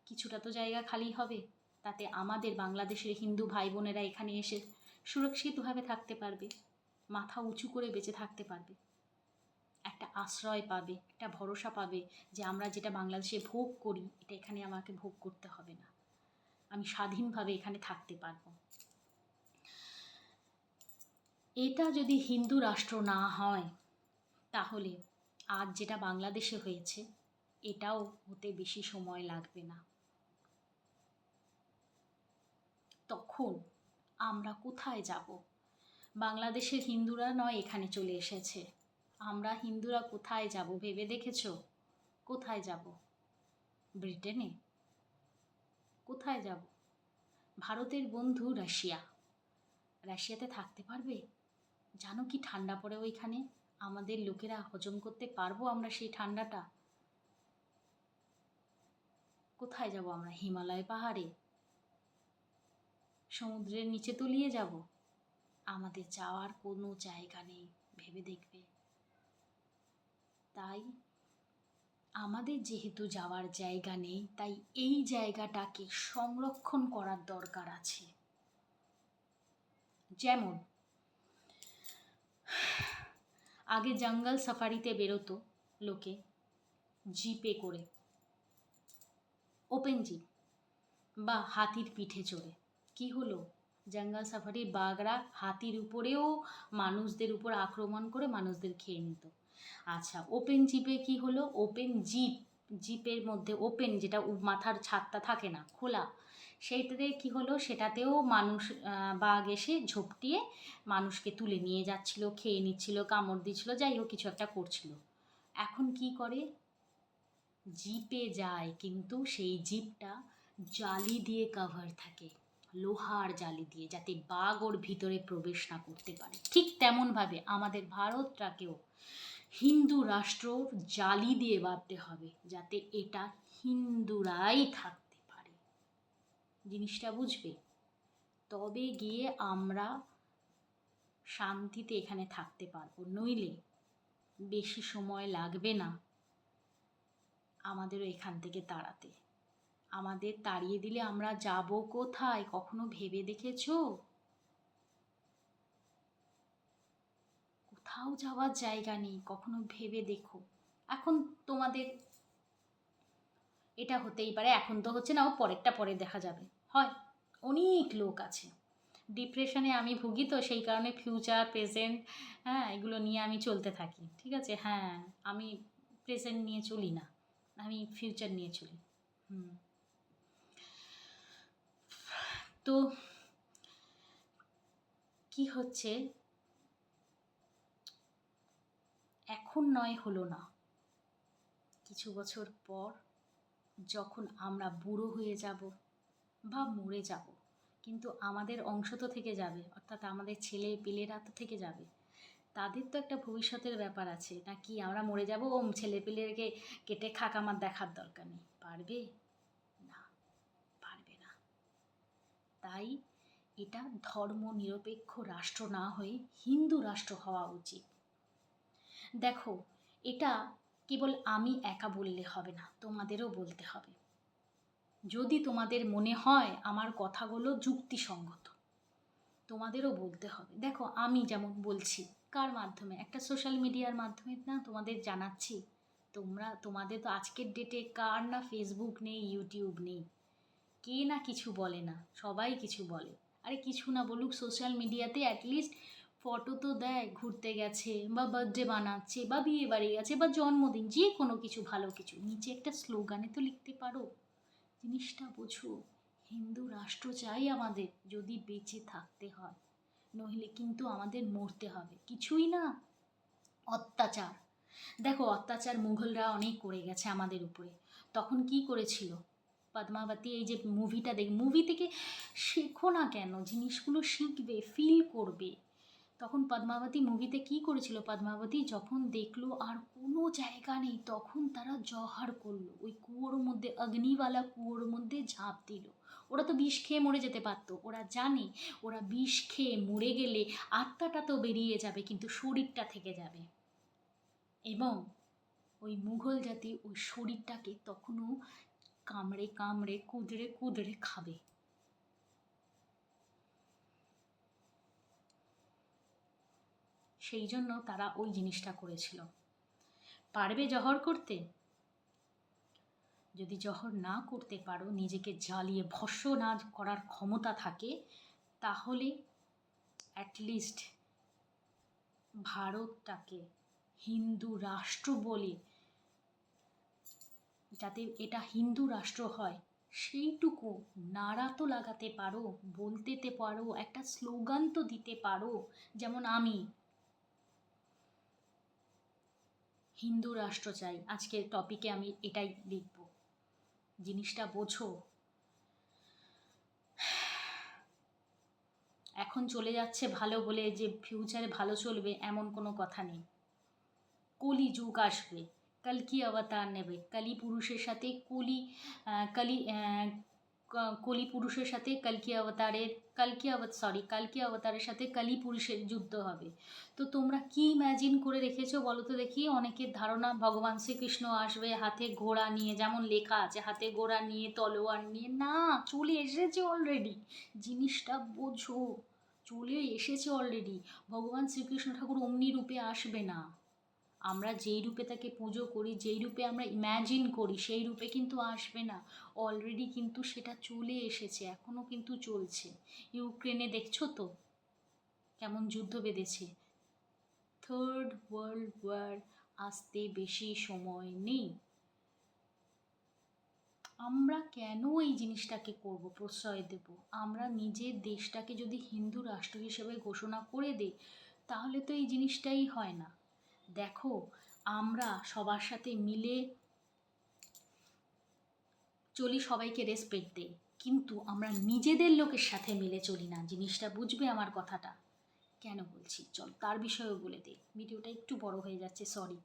কিছুটা তো জায়গা খালি হবে। তাতে আমাদের বাংলাদেশের হিন্দু ভাই বোনেরা এখানে এসে সুরক্ষিতভাবে থাকতে পারবে, মাথা উঁচু করে বেঁচে থাকতে পারবে, একটা আশ্রয় পাবে, একটা ভরসা পাবে যে আমরা যেটা বাংলাদেশে ভোগ করি এটা এখানে আমাকে ভোগ করতে হবে না, আমি স্বাধীনভাবে এখানে থাকতে পারবো। এটা যদি হিন্দু রাষ্ট্র না হয়, তাহলে আজ যেটা বাংলাদেশে হয়েছে এটাও হতে বেশি সময় লাগবে না। তখন আমরা কোথায় যাব? বাংলাদেশের হিন্দুরা নয় এখানে চলে এসেছে, আমরা হিন্দুরা কোথায় যাব ভেবে দেখেছো? কোথায় যাব? ব্রিটেনে? কোথায় যাব? ভারতের বন্ধু রাশিয়া, রাশিয়াতে থাকতে পারবে? জানো কি ঠান্ডা পড়ে ওইখানে? আমাদের লোকেরা হজম করতে পারবো আমরা সেই ঠান্ডাটা? কোথায় যাব আমরা? হিমালয় পাহাড়ে? সমুদ্রের নিচে তলিয়ে যাব? আমাদের যাওয়ার কোনো জায়গা নেই, ভেবে দেখবে। তাই আমাদের যেহেতু যাওয়ার জায়গা নেই, তাই এই জায়গাটাকে সংরক্ষণ করার দরকার আছে। যেমন আগে জঙ্গল সাফারিতে বেরোতো লোকে জিপে করে, ওপেন জিপ বা হাতির পিঠে চড়ে। কি হলো? জঙ্গল সাফারির বাঘরা হাতির উপরেও মানুষদের উপর আক্রমণ করে মানুষদের খেয়ে নিত। আচ্ছা, ওপেন জিপে কি হলো? ওপেন জিপের মধ্যে ওপেন, যেটা মাথার ছাদটা থাকে না, খোলা, সেইটাতে কি হলো? সেটাতেও মানুষ বাঘ এসে ঝোপটিয়ে মানুষকে তুলে নিয়ে যাচ্ছিল, খেয়ে নিচ্ছিল, কামড় দিচ্ছিল, যাই হোক কিছু একটা করছিল। এখন কি করে? জিপে যায়, কিন্তু সেই জিপটা জালি দিয়ে কভার থাকে, লোহার জালি দিয়ে, যাতে বাঘ ওর ভিতরে প্রবেশ না করতে পারে। ঠিক তেমনভাবে আমাদের ভারতটাকেও হিন্দু রাষ্ট্র জালি দিয়ে বাঁধতে হবে, যাতে এটা হিন্দুরাই থাকতে পারে। জিনিসটা বুঝবে? তবে গিয়ে আমরা শান্তিতে এখানে থাকতে পারবো, নইলে বেশি সময় লাগবে না আমাদেরও এখান থেকে তাড়াতে। আমাদের তাড়িয়ে দিলে আমরা যাব কোথায়? কখনো ভেবে দেখেছো? কোথাও যাওয়ার জায়গা নেই, কখনো ভেবে দেখো। এখন তোমাদের এটা হতেই পারে, এখন তো হচ্ছে না, ও পরেরটা পরে দেখা যাবে। হয়, অনেক লোক আছে। ডিপ্রেশনে আমি ভুগি, তো সেই কারণে ফিউচার প্রেজেন্ট, হ্যাঁ, এগুলো নিয়ে আমি চলতে থাকি, ঠিক আছে? হ্যাঁ, আমি প্রেজেন্ট নিয়ে চলি না, আমি ফিউচার নিয়ে চলি। তো কি হচ্ছে, এখন নয় হলো না, কিছু বছর পর যখন আমরা বুড়ো হয়ে যাব বা মরে যাব, কিন্তু আমাদের অংশ তো থেকে যাবে, অর্থাৎ আমাদের ছেলে পিলেরা তো থেকে যাবে। তাদের তো একটা ভবিষ্যতের ব্যাপার আছে নাকি? আমরা মরে যাব, ও ছেলে পিলেকে কেটে খাক, আমার দেখার দরকার নেই। পারবে না, পারবে না। তাই এটা ধর্ম নিরপেক্ষ রাষ্ট্র না হয়ে হিন্দু রাষ্ট্র হওয়া উচিত। দেখো, এটা কেবল আমি একা বললে হবে না, তোমাদেরও বলতে হবে। যদি তোমাদের মনে হয় আমার কথাগুলো যুক্তিসঙ্গত, তোমাদেরও বলতে হবে। দেখো, আমি যেমন বলছি, কার মাধ্যমে? একটা সোশ্যাল মিডিয়ার মাধ্যমে না তোমাদের জানাচ্ছি। তোমাদের তো আজকের ডেটে কার না ফেসবুক নেই, ইউটিউব নেই, কে না কিছু বলে না, সবাই কিছু বলে। আরে কিছু না বলুক, সোশ্যাল মিডিয়াতে অ্যাটলিস্ট ফটো তো দেয়, ঘুরতে গেছে বা বার্থডে বানাচ্ছে বা বিয়ে বাড়ি গেছে বা জন্মদিন, যে কোনো কিছু ভালো কিছু নিচে একটা স্লোগানে তো লিখতে পারো। জিনিসটা বোঝো, হিন্দু রাষ্ট্র চাই আমাদের যদি বেঁচে থাকতে হয়, নইলে কিন্তু আমাদের মরতে হবে। কিছুই না, অত্যাচার। দেখো, অত্যাচার মুঘলরা অনেক করে গেছে আমাদের উপরে। তখন কি করেছিল পদ্মাবতী? এই যে মুভিটা মুভি থেকে শেখো না কেন? জিনিসগুলো শিখবে, ফিল করবে। তখন পদ্মাবতী মুভিতে কি করেছিল? পদ্মাবতী যখন দেখলো আর কোনো জায়গা নেই, তখন তারা জহার করলো, ওই কুয়োর মধ্যে, অগ্নিওয়ালা কুয়োর মধ্যে ঝাঁপ দিল। ওরা তো বিষ খেয়ে মরে যেতে পারতো, ওরা জানে ওরা বিষ খেয়ে মরে গেলে আত্মাটা তো বেরিয়ে যাবে কিন্তু শরীরটা থেকে যাবে, এবং ওই মুঘল জাতি ওই শরীরটাকে তখনও কামড়ে কামড়ে কুদরে কুদরে খাবে। সেই জন্য তারা ওই জিনিসটা করেছিল। পারবে জহর করতে? যদি জহর না করতে পারো, নিজেকে জ্বালিয়ে ভস্ম না করার ক্ষমতা থাকে, তাহলে অ্যাটলিস্ট ভারতটাকে হিন্দু রাষ্ট্র বলে, যাতে এটা হিন্দু রাষ্ট্র হয় সেইটুকু নারা তো লাগাতে পারো, বলতে পারো, একটা স্লোগান তো দিতে পারো। যেমন আমি হিন্দু রাষ্ট্র চাই, আজকের টপিকে আমি এটাই লিখব। জিনিসটা বোঝো, এখন চলে যাচ্ছে ভালো বলে যে ফিউচারে ভালো চলবে এমন কোনো কথা নেই। কলি যুগ আসবে, কলকি অবতার নেবে, কলি পুরুষের সাথে কলি কলি পুরুষের সাথে কলকি অবতারের সাথে কলি পুরুষের যুদ্ধ হবে। তো তোমরা কি ইম্যাজিন করে রেখেছো বলো তো দেখি? অনেকের ধারণা ভগবান শ্রীকৃষ্ণ আসবে হাতে ঘোড়া নিয়ে, যেমন লেখা আছে হাতে ঘোড়া নিয়ে, তলোয়ার নিয়ে। না, চলে এসেছে অলরেডি। জিনিসটা বোঝো, চলে এসেছে অলরেডি। ভগবান শ্রীকৃষ্ণ ঠাকুর অমনি রূপে আসবে না। আমরা যেই রূপে তাকে পুজো করি, যেই রূপে আমরা ইম্যাজিন করি, সেই রূপে কিন্তু আসবে না। অলরেডি কিন্তু সেটা চলে এসেছে, এখনও কিন্তু চলছে। ইউক্রেনে দেখছো তো কেমন যুদ্ধ বেঁধেছে। থার্ড ওয়ার্ল্ড ওয়ার আসতে বেশি সময় নেই। আমরা কেন এই জিনিসটাকে করব, প্রশ্রয় দেব? আমরা নিজের দেশটাকে যদি হিন্দু রাষ্ট্র হিসেবে ঘোষণা করে দিই, তাহলে তো এই জিনিসটাই হয় না। দেখো, আমরা সবার সাথে মিলে চলি, সবাইকে রেসপেক্ট দেই, কিন্তু আমরা নিজেদের লোকের সাথে মিলে চলি না। জিনিসটা বুঝবে আমার কথাটা কেন বলছি, চল তার বিষয়েও বলে দিই। ভিডিওটা একটু বড় হয়ে যাচ্ছে, সরি।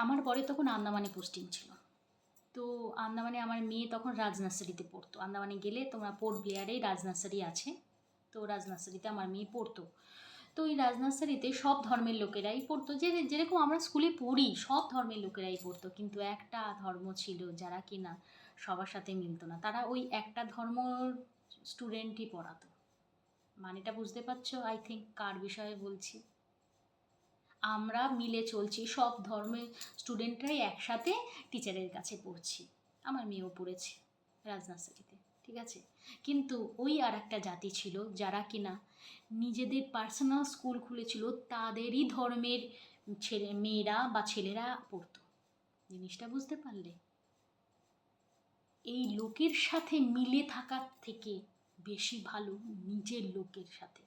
আমার পরে তখন আন্দামানে পোস্টিং ছিল। তো আন্দামানে আমার মেয়ে তখন রাজ নার্সারিতে পড়তো। আন্দামানে গেলে তোমরা পোর্ট ব্লেয়ারে রাজ নার্সারি আছে, তো রাজ নার্সারিতে আমার মেয়ে পড়তো। তো ওই রাজ নার্সারিতে সব ধর্মের লোকেরাই পড়তো, যেরকম আমরা স্কুলে পড়ি সব ধর্মের লোকেরাই পড়তো, কিন্তু একটা ধর্ম ছিল যারা কিনা সবার সাথে মিলতো না। তারা ওই একটা ধর্ম স্টুডেন্টই পড়াতো। মানেটা বুঝতে পারছো আই থিঙ্ক কার বিষয়ে বলছি? আমরা মিলে চলছি, সব ধর্মের স্টুডেন্টরাই একসাথে টিচারের কাছে পড়ছি। আমার মেয়েও পড়েছে রাজ নার্সারিতে, ঠিক আছে। কিন্তু ওই আর একটা জাতি ছিল যারা কিনা নিজেদের পার্সোনাল স্কুল খুলেছিল, তাদেরই ধর্মের মেয়েরা বা ছেলেরা পড়তো। জিনিসটা বুঝতে পারলে? এই লোকের সাথে মিলে থাকার থেকে বেশি ভালো নিজের লোকের সাথে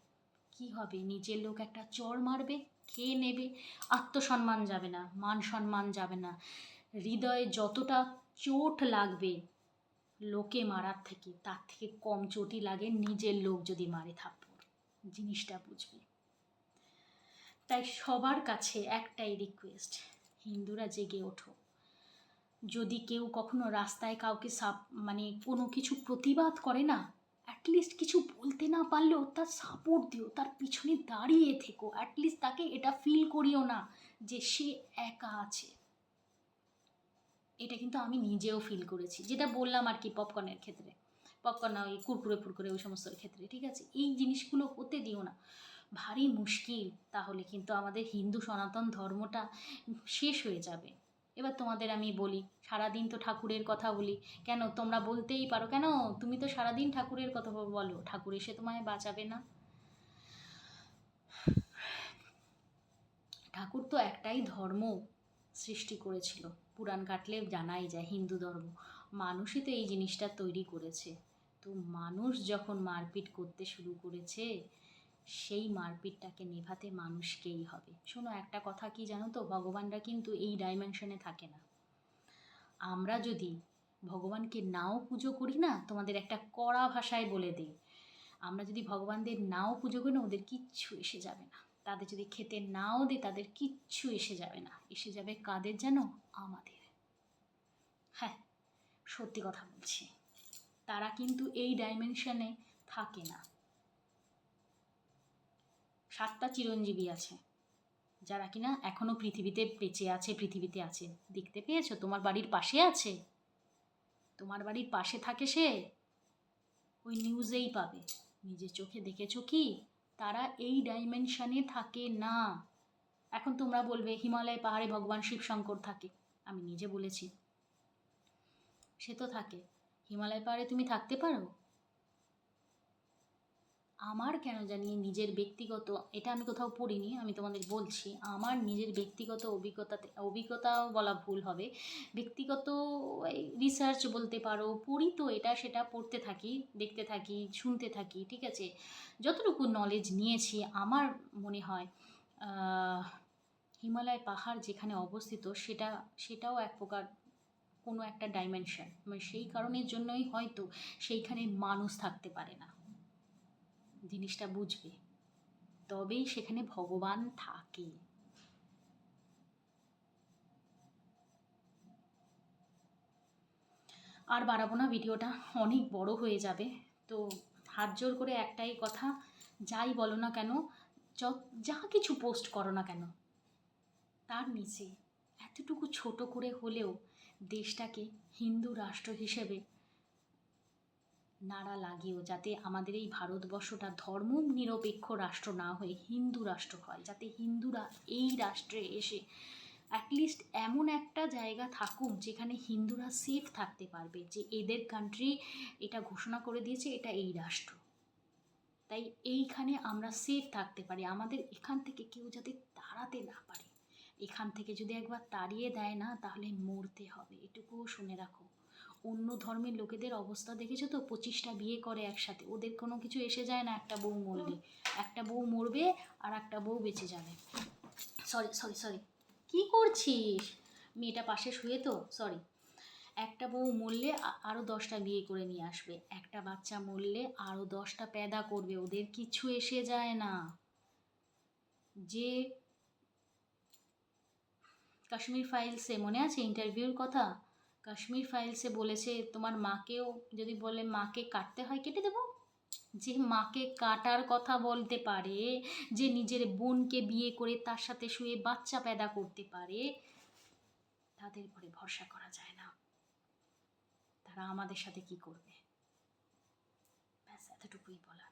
কি হবে? নিজের লোক একটা চড় মারবে, খেয়ে নেবে, আত্মসম্মান যাবে না, মান সম্মান যাবে না, হৃদয়ে যতটা চোট লাগবে লোকে মারার থেকে, তার থেকে কম চোটই লাগে নিজের লোক যদি মারে থাপ্পড়। জিনিসটা বুঝবে। তাই সবার কাছে একটাই রিকোয়েস্ট, হিন্দুরা জেগে ওঠো। যদি কেউ কখনো রাস্তায় কাউকে মানে কোনো কিছু প্রতিবাদ করে না, অ্যাটলিস্ট কিছু বলতে না পারলেও তার সাপোর্ট দিও, তার পিছনে দাঁড়িয়ে থেকো, অ্যাটলিস্ট তাকে এটা ফিল করিও না যে সে একা আছে। এটা কিন্তু আমি নিজেও ফিল করেছি, যেটা বললাম আর কি পপকর্নের ক্ষেত্রে, পপকর্ন না, ওই কুরকুরে ফুরকুরে ওই সমস্ত ক্ষেত্রে, ঠিক আছে? এই জিনিসগুলো হতে দিও না, ভারী মুশকিল। তাহলে কিন্তু আমাদের হিন্দু সনাতন ধর্মটা শেষ হয়ে যাবে। এবার তোমাদের আমি বলি, সারাদিন তো ঠাকুরের কথা বলি, কেন তোমরা বলতেই পারো, কেন তুমি তো সারাদিন ঠাকুরের কথা বলো, ঠাকুর এসে তোমায় বাঁচাবে না? ঠাকুর তো একটাই ধর্ম সৃষ্টি করেছিল, পুরাণ কাটলে জানাই যায়, হিন্দু ধর্ম। মানুষই তো এই জিনিসটা তৈরি করেছে। তো মানুষ যখন মারপিট করতে শুরু করেছে, সেই মারপিটটাকে নেভাতে মানুষকেই হবে। শোনো, একটা কথা কি জানো তো, ভগবানরা কিন্তু এই ডাইমেনশনে থাকে না। আমরা যদি ভগবানকে নাও পুজো করি না, তোমাদের একটা কড়া ভাষায় বলে দিই, আমরা যদি ভগবানদের নাও পুজো করি না, ওদের কিচ্ছু এসে যাবে না। তাদের যদি খেতে নাও দিই, তাদের কিচ্ছু এসে যাবে না। এসে যাবে কাদের জানো? আমাদের। হ্যাঁ, সত্যি কথা বলছি, তারা কিন্তু এই ডাইমেনশনে থাকে না। 7টা চিরঞ্জীবী আছে যারা কিনা এখনো পৃথিবীতে বেঁচে আছে, পৃথিবীতে আছে। দেখতে পেয়েছো? তোমার বাড়ির পাশে আছে, তোমার বাড়ির পাশে থাকে সে, ওই নিউজেই পাবে। নিজের চোখে দেখেছো কি? তারা এই ডাইমেনশনে থাকে না। এখন তোমরা বলবে হিমালয় পাহাড়ে ভগবান শিব শঙ্কর থাকে, আমি নিজে বলেছি, সে তো থাকে। হিমালয় পাহাড়ে তুমি থাকতে পারো? আমার কেন জানি নিজের ব্যক্তিগত, এটা আমি কোথাও পড়িনি, আমি তোমাদের বলছি, আমার নিজের ব্যক্তিগত অভিজ্ঞতাও বলা ভুল হবে, ব্যক্তিগত রিসার্চ বলতে পারো, পড়ি তো, এটা সেটা পড়তে থাকি, দেখতে থাকি, শুনতে থাকি, ঠিক আছে? যতটুকু নলেজ নিয়েছি, আমার মনে হয় হিমালয় পাহাড় যেখানে অবস্থিত, সেটাও এক প্রকার কোনো একটা ডাইমেনশন, মানে সেই কারণের জন্যই হয়তো সেইখানে মানুষ থাকতে পারে না। জিনিসটা বুঝবে, তবেই সেখানে ভগবান থাকে। আর বাড়াবো না, ভিডিওটা অনেক বড় হয়ে যাবে। তো হাত জোর করে একটাই কথা, যাই বলো না কেন, যা কিছু পোস্ট করো না কেন, তার নিচে এতটুকু ছোট করে হলেও দেশটাকে হিন্দু রাষ্ট্র হিসেবে নাড়া লাগিয়েও, যাতে আমাদের এই ভারতবর্ষটা ধর্ম নিরপেক্ষ রাষ্ট্র না হয়ে হিন্দু রাষ্ট্র হয়, যাতে হিন্দুরা এই রাষ্ট্রে এসে অ্যাটলিস্ট এমন একটা জায়গা থাকুক যেখানে হিন্দুরা সেফ থাকতে পারবে, যে এদের কান্ট্রি এটা ঘোষণা করে দিয়েছে এটা এই রাষ্ট্র, তাই এইখানে আমরা সেফ থাকতে পারি, আমাদের এখান থেকে কেউ যাতে তাড়াতে না পারে। এখান থেকে যদি একবার তাড়িয়ে দেয় না, তাহলে মরতে হবে, এটুকুও শুনে রাখো। অন্য ধর্মের লোকেদের অবস্থা দেখেছো তো, 25টা বিয়ে করে একসাথে, ওদের কোনো কিছু এসে যায় না একটা বউ মরলে। একটা বউ মরবে আর একটা বউ বেঁচে যাবে। সরি সরি সরি, কী করছিস? মেয়েটা পাশে শুয়ে তো, সরি। একটা বউ মরলে আরও 10টা বিয়ে করে নিয়ে আসবে, একটা বাচ্চা মরলে আরও 10টা প্যাদা করবে, ওদের কিছু এসে যায় না। যে কাশ্মীর ফাইলসে মনে আছে ইন্টারভিউর কথা, কাশ্মীর ফাইলসে বলেছে তোমার মাকেও যদি বলে মাকে কাটতে হয় কেটে দেবো। যে মাকে কাটার কথা বলতে পারে, যে নিজের বোনকে বিয়ে করে তার সাথে শুয়ে বাচ্চা প্যাদা করতে পারে, তাদের উপরে ভরসা করা যায় না। তারা আমাদের সাথে কি করবে? ব্যাস এতটুকুই বলা।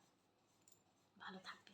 ভালো থাকবে।